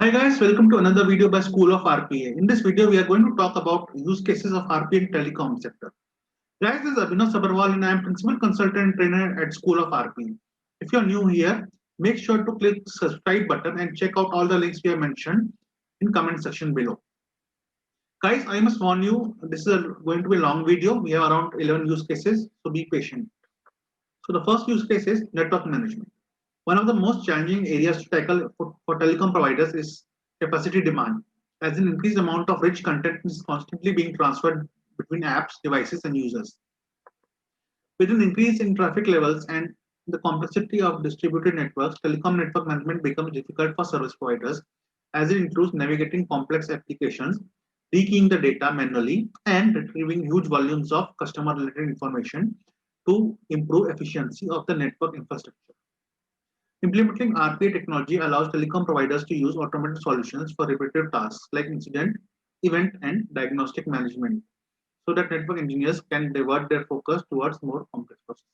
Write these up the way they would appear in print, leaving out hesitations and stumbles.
Hi guys, welcome to another video by School of RPA. In this video, we are going to talk about use cases of RPA in telecom sector. Guys, this is Abhinav Sabharwal and I am Principal Consultant and Trainer at School of RPA. If you are new here, make sure to click subscribe button and check out all the links we have mentioned in comment section below. Guys, I must warn you, this is going to be a long video. We have around 11 use cases, so be patient. So the first use case is network management. One of the most challenging areas to tackle for telecom providers is capacity demand, as an increased amount of rich content is constantly being transferred between apps, devices, and users. With an increase in traffic levels and the complexity of distributed networks, telecom network management becomes difficult for service providers as it includes navigating complex applications, rekeying the data manually, and retrieving huge volumes of customer related information to improve efficiency of the network infrastructure. Implementing RPA technology allows telecom providers to use automated solutions for repetitive tasks like incident, event, and diagnostic management so that network engineers can divert their focus towards more complex processes.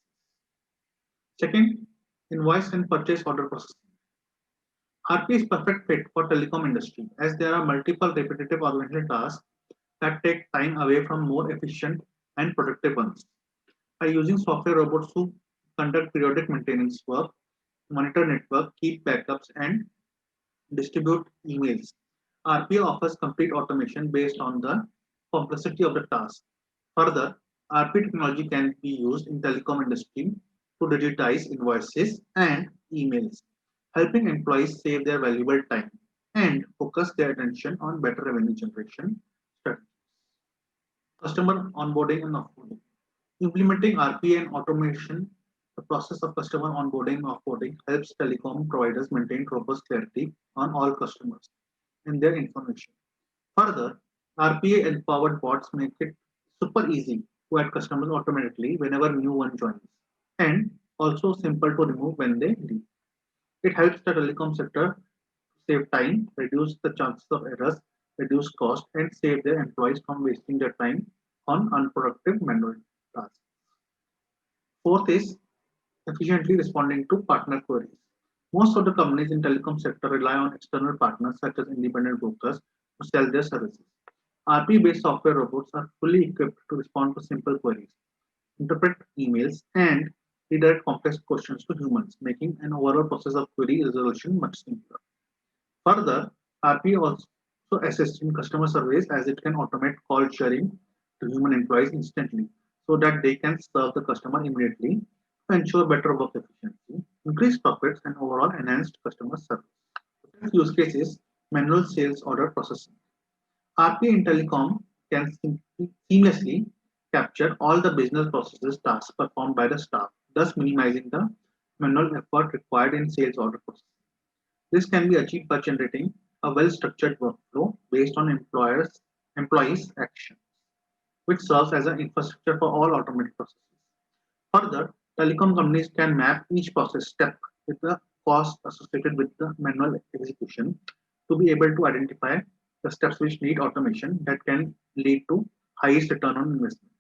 Second, invoice and purchase order processing. RPA is perfect fit for telecom industry as there are multiple repetitive organizational tasks that take time away from more efficient and productive ones. By using software robots to conduct periodic maintenance work, monitor network, keep backups, and distribute emails. RPA offers complete automation based on the complexity of the task. Further, RPA technology can be used in telecom industry to digitize invoices and emails, helping employees save their valuable time and focus their attention on better revenue generation strategies. Customer onboarding and offboarding. Implementing RPA and automation, the process of customer onboarding and offboarding helps telecom providers maintain robust clarity on all customers and their information. Further, RPA empowered bots make it super easy to add customers automatically whenever new one joins, and also simple to remove when they leave. It helps the telecom sector save time, reduce the chances of errors, reduce cost, and save their employees from wasting their time on unproductive manual tasks. Fourth is efficiently responding to partner queries. Most of the companies in telecom sector rely on external partners such as independent brokers to sell their services. RP-based software robots are fully equipped to respond to simple queries, interpret emails, and redirect complex questions to humans, making an overall process of query resolution much simpler. Further, RP also assists in customer service as it can automate call sharing to human employees instantly so that they can serve the customer immediately to ensure better work efficiency, increased profits, and overall enhanced customer service. The use case is manual sales order processing. RPA in telecom can seamlessly capture all the business processes tasks performed by the staff, thus minimizing the manual effort required in sales order processing. This can be achieved by generating a well-structured workflow based on employees' actions, which serves as an infrastructure for all automated processes. Further, telecom companies can map each process step with the cost associated with the manual execution to be able to identify the steps which need automation that can lead to highest return on investment.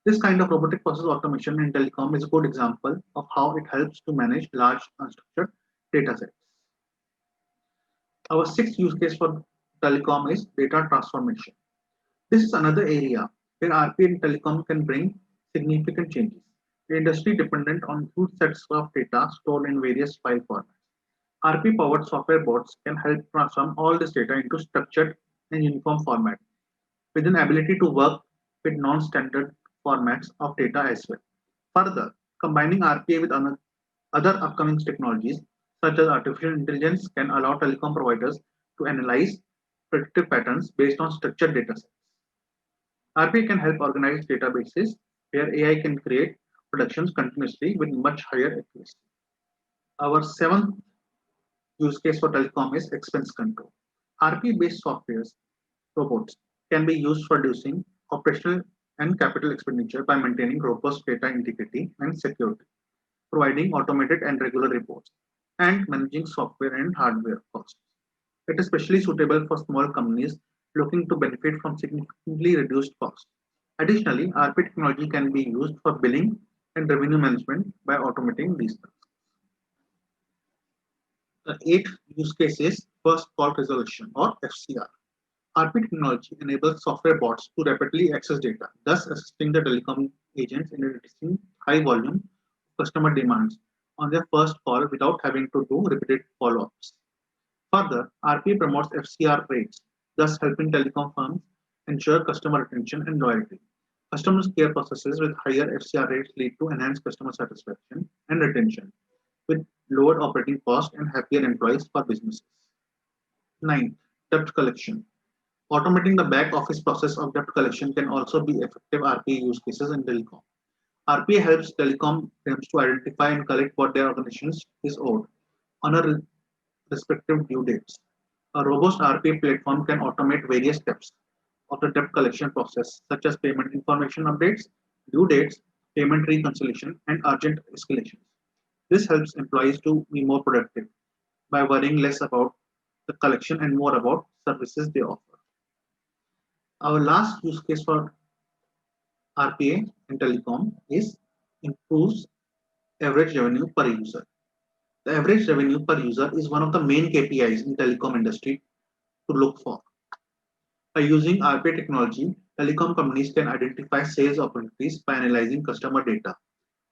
This kind of robotic process automation in telecom is a good example of how it helps to manage large unstructured data sets. Our sixth use case for telecom is data transformation. This is another area where RPA and telecom can bring significant changes. The industry dependent on huge sets of data stored in various file formats. RP powered software bots can help transform all this data into structured and uniform format with an ability to work with non-standard formats of data as well. Further, combining RPA with other upcoming technologies such as artificial intelligence can allow telecom providers to analyze predictive patterns based on structured data sets. RPA can help organize databases where AI can create predictions continuously with much higher accuracy. Our seventh use case for telecom is expense control. RP-based softwares robots can be used for reducing operational and capital expenditure by maintaining robust data integrity and security, providing automated and regular reports, and managing software and hardware costs. It is especially suitable for small companies looking to benefit from significantly reduced costs. Additionally, RP technology can be used for billing and revenue management by automating these tasks. The 8 use cases: first call resolution or FCR. RP technology enables software bots to rapidly access data, thus assisting the telecom agents in addressing high volume customer demands on their first call without having to do repeated follow-ups. Further, RP promotes FCR rates, thus helping telecom firms ensure customer retention and loyalty. Customer care processes with higher FCR rates lead to enhanced customer satisfaction and retention, with lower operating costs and happier employees for businesses. 9. Debt collection. Automating the back office process of debt collection can also be effective RPA use cases in telecom. RPA helps telecom firms to identify and collect what their organizations is owed on a respective due dates. A robust RPA platform can automate various steps of the debt collection process, such as payment information updates, due dates, payment reconciliation, and urgent escalations. This helps employees to be more productive by worrying less about the collection and more about services they offer. Our last use case for RPA in telecom is improves average revenue per user. The average revenue per user is one of the main KPIs in telecom industry to look for. By using RPA technology, telecom companies can identify sales opportunities by analyzing customer data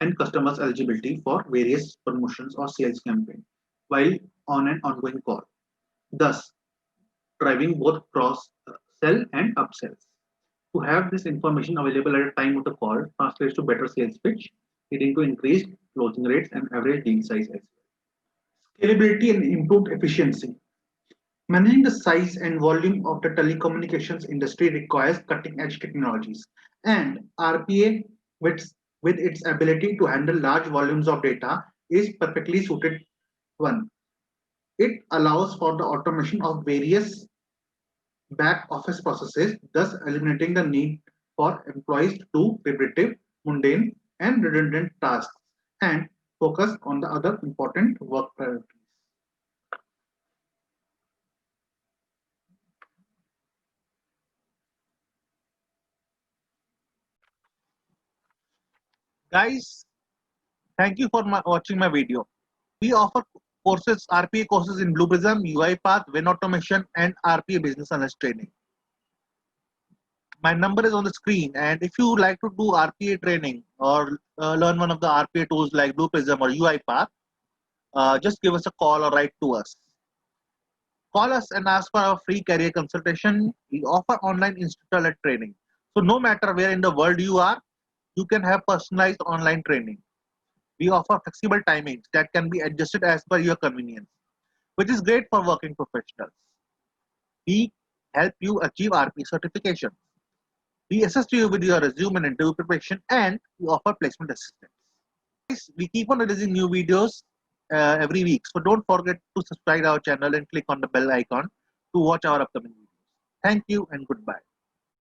and customers' eligibility for various promotions or sales campaigns while on an ongoing call, thus driving both cross sell and upsells. To have this information available at a time of the call translates to better sales pitch, leading to increased closing rates and average deal size as well. Scalability and improved efficiency. Managing the size and volume of the telecommunications industry requires cutting-edge technologies, and RPA, with its ability to handle large volumes of data, is perfectly suited one. It allows for the automation of various back office processes, thus eliminating the need for employees to do repetitive, mundane, and redundant tasks and focus on the other important work priorities. Guys, thank you for watching my video. We offer courses, RPA courses in Blue Prism, UiPath, Win Automation, and RPA Business Analyst Training. My number is on the screen, and if you like to do RPA training or learn one of the RPA tools like Blue Prism or UiPath, just give us a call or write to us. Call us and ask for our free career consultation. We offer online instructor-led training. So no matter where in the world you are, you can have personalized online training. We offer flexible timings that can be adjusted as per your convenience, which is great for working professionals. We help you achieve RP certification. We assist you with your resume and interview preparation, and we offer placement assistance. We keep on releasing new videos every week, so don't forget to subscribe our channel and click on the bell icon to watch our upcoming videos. Thank you and goodbye.